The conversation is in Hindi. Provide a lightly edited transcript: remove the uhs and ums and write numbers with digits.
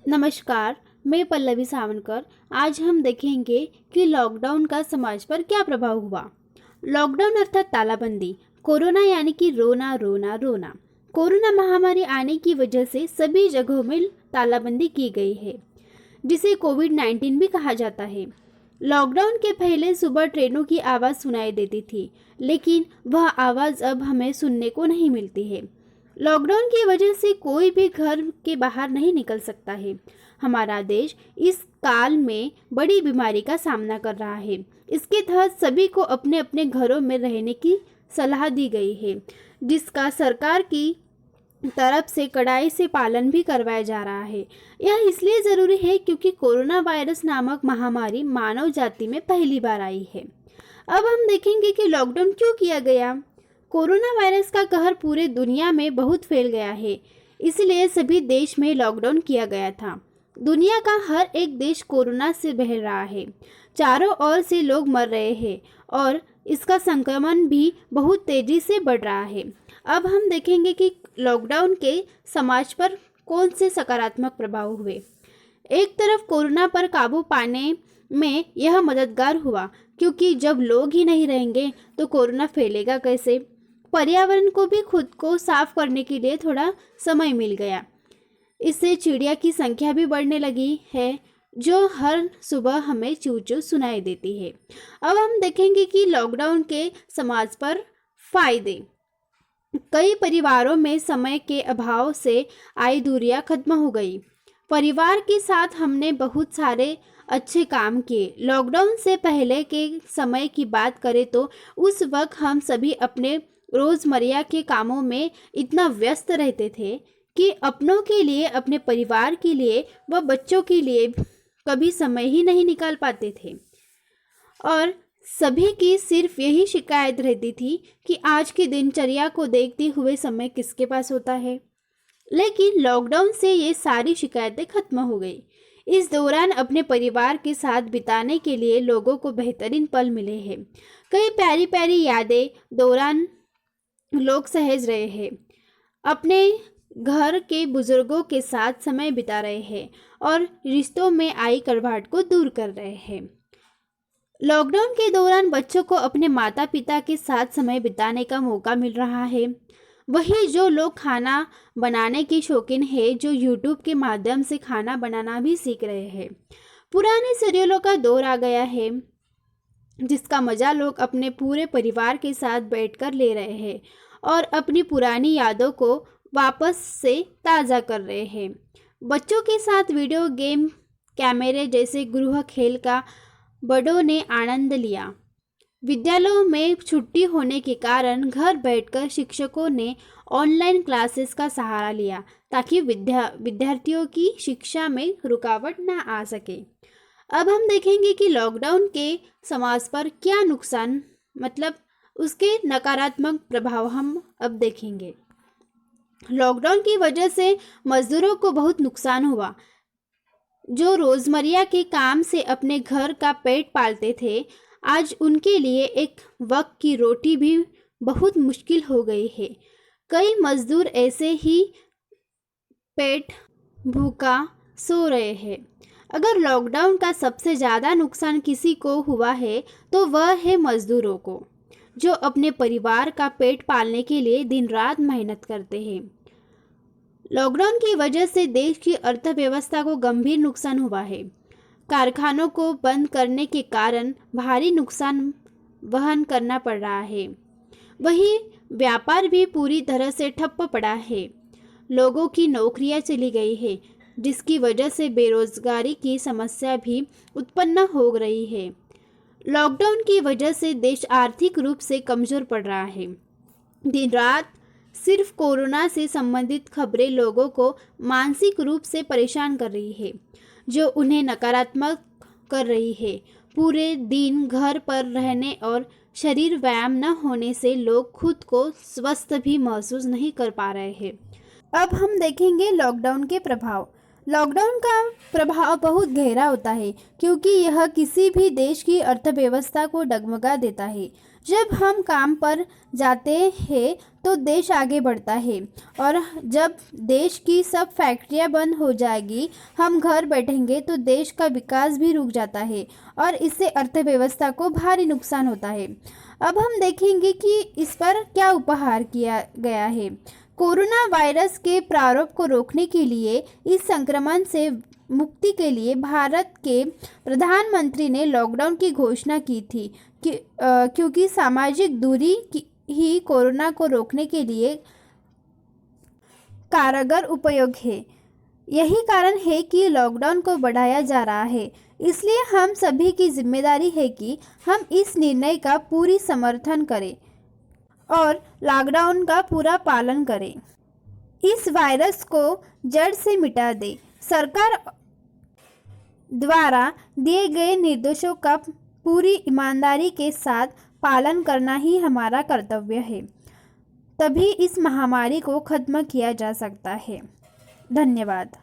नमस्कार, मैं पल्लवी सावनकर। आज हम देखेंगे कि लॉकडाउन का समाज पर क्या प्रभाव हुआ। लॉकडाउन अर्थात तालाबंदी, कोरोना यानी कि रोना रोना रोना। कोरोना महामारी आने की वजह से सभी जगहों में तालाबंदी की गई है, जिसे कोविड-19 भी कहा जाता है। लॉकडाउन के पहले सुबह ट्रेनों की आवाज़ सुनाई देती थी, लेकिन वह आवाज़ अब हमें सुनने को नहीं मिलती है। लॉकडाउन की वजह से कोई भी घर के बाहर नहीं निकल सकता है। हमारा देश इस काल में बड़ी बीमारी का सामना कर रहा है। इसके तहत सभी को अपने अपने घरों में रहने की सलाह दी गई है, जिसका सरकार की तरफ से कड़ाई से पालन भी करवाया जा रहा है। यह इसलिए ज़रूरी है क्योंकि कोरोना वायरस नामक महामारी मानव जाति में पहली बार आई है। अब हम देखेंगे कि लॉकडाउन क्यों किया गया। कोरोना वायरस का कहर पूरे दुनिया में बहुत फैल गया है, इसलिए सभी देश में लॉकडाउन किया गया था। दुनिया का हर एक देश कोरोना से बह रहा है। चारों ओर से लोग मर रहे हैं और इसका संक्रमण भी बहुत तेजी से बढ़ रहा है। अब हम देखेंगे कि लॉकडाउन के समाज पर कौन से सकारात्मक प्रभाव हुए। एक तरफ कोरोना पर काबू पाने में यह मददगार हुआ, क्योंकि जब लोग ही नहीं रहेंगे तो कोरोना फैलेगा कैसे। पर्यावरण को भी खुद को साफ करने के लिए थोड़ा समय मिल गया। इससे चिड़िया की संख्या भी बढ़ने लगी है, जो हर सुबह हमें चू चू सुनाई देती है। अब हम देखेंगे कि लॉकडाउन के समाज पर फायदे। कई परिवारों में समय के अभाव से आई दूरियां खत्म हो गई। परिवार के साथ हमने बहुत सारे अच्छे काम किए। लॉकडाउन से पहले के समय की बात करें तो उस वक्त हम सभी अपने रोज़मर्रा के कामों में इतना व्यस्त रहते थे कि अपनों के लिए, अपने परिवार के लिए व बच्चों के लिए कभी समय ही नहीं निकाल पाते थे। और सभी की सिर्फ यही शिकायत रहती थी कि आज की दिनचर्या को देखते हुए समय किसके पास होता है। लेकिन लॉकडाउन से ये सारी शिकायतें खत्म हो गई। इस दौरान अपने परिवार के साथ बिताने के लिए लोगों को बेहतरीन पल मिले हैं। कई प्यारी प्यारी यादें दौरान लोग सहज रहे हैं, अपने घर के बुजुर्गों के साथ समय बिता रहे हैं और रिश्तों में आई कड़वाहट को दूर कर रहे हैं। लॉकडाउन के दौरान बच्चों को अपने माता पिता के साथ समय बिताने का मौका मिल रहा है। वही जो लोग खाना बनाने के शौकीन हैं, जो यूट्यूब के माध्यम से खाना बनाना भी सीख रहे हैं। पुराने सीरियलों का दौर आ गया है, जिसका मज़ा लोग अपने पूरे परिवार के साथ बैठकर ले रहे हैं और अपनी पुरानी यादों को वापस से ताज़ा कर रहे हैं। बच्चों के साथ वीडियो गेम, कैमरे जैसे गृह खेल का बड़ों ने आनंद लिया। विद्यालयों में छुट्टी होने के कारण घर बैठकर शिक्षकों ने ऑनलाइन क्लासेस का सहारा लिया, ताकि विद्यार्थियों की शिक्षा में रुकावट न आ सके। अब हम देखेंगे कि लॉकडाउन के समाज पर क्या नुकसान, मतलब उसके नकारात्मक प्रभाव हम अब देखेंगे। लॉकडाउन की वजह से मजदूरों को बहुत नुकसान हुआ। जो रोज़मर्रा के काम से अपने घर का पेट पालते थे, आज उनके लिए एक वक्त की रोटी भी बहुत मुश्किल हो गई है। कई मजदूर ऐसे ही पेट भूखा सो रहे हैं। अगर लॉकडाउन का सबसे ज़्यादा नुकसान किसी को हुआ है तो वह है मजदूरों को, जो अपने परिवार का पेट पालने के लिए दिन रात मेहनत करते हैं। लॉकडाउन की वजह से देश की अर्थव्यवस्था को गंभीर नुकसान हुआ है। कारखानों को बंद करने के कारण भारी नुकसान वहन करना पड़ रहा है। वहीं व्यापार भी पूरी तरह से ठप्प पड़ा है। लोगों की नौकरियां चली गई है, जिसकी वजह से बेरोजगारी की समस्या भी उत्पन्न हो रही है। लॉकडाउन की वजह से देश आर्थिक रूप से कमज़ोर पड़ रहा है। दिन रात सिर्फ कोरोना से संबंधित खबरें लोगों को मानसिक रूप से परेशान कर रही है, जो उन्हें नकारात्मक कर रही है। पूरे दिन घर पर रहने और शरीर व्यायाम न होने से लोग खुद को स्वस्थ भी महसूस नहीं कर पा रहे हैं। अब हम देखेंगे लॉकडाउन के प्रभाव। लॉकडाउन का प्रभाव बहुत गहरा होता है क्योंकि यह किसी भी देश की अर्थव्यवस्था को डगमगा देता है। जब हम काम पर जाते हैं तो देश आगे बढ़ता है, और जब देश की सब फैक्ट्रियां बंद हो जाएगी, हम घर बैठेंगे तो देश का विकास भी रुक जाता है और इससे अर्थव्यवस्था को भारी नुकसान होता है। अब हम देखेंगे कि इस पर क्या उपहार किया गया है। कोरोना वायरस के प्रारंभ को रोकने के लिए, इस संक्रमण से मुक्ति के लिए भारत के प्रधानमंत्री ने लॉकडाउन की घोषणा की थी क्योंकि सामाजिक दूरी ही कोरोना को रोकने के लिए कारगर उपयोग है। यही कारण है कि लॉकडाउन को बढ़ाया जा रहा है। इसलिए हम सभी की जिम्मेदारी है कि हम इस निर्णय का पूरी समर्थन करें और लॉकडाउन का पूरा पालन करें। इस वायरस को जड़ से मिटा दे। सरकार द्वारा दिए गए निर्देशों का पूरी ईमानदारी के साथ पालन करना ही हमारा कर्तव्य है। तभी इस महामारी को खत्म किया जा सकता है। धन्यवाद।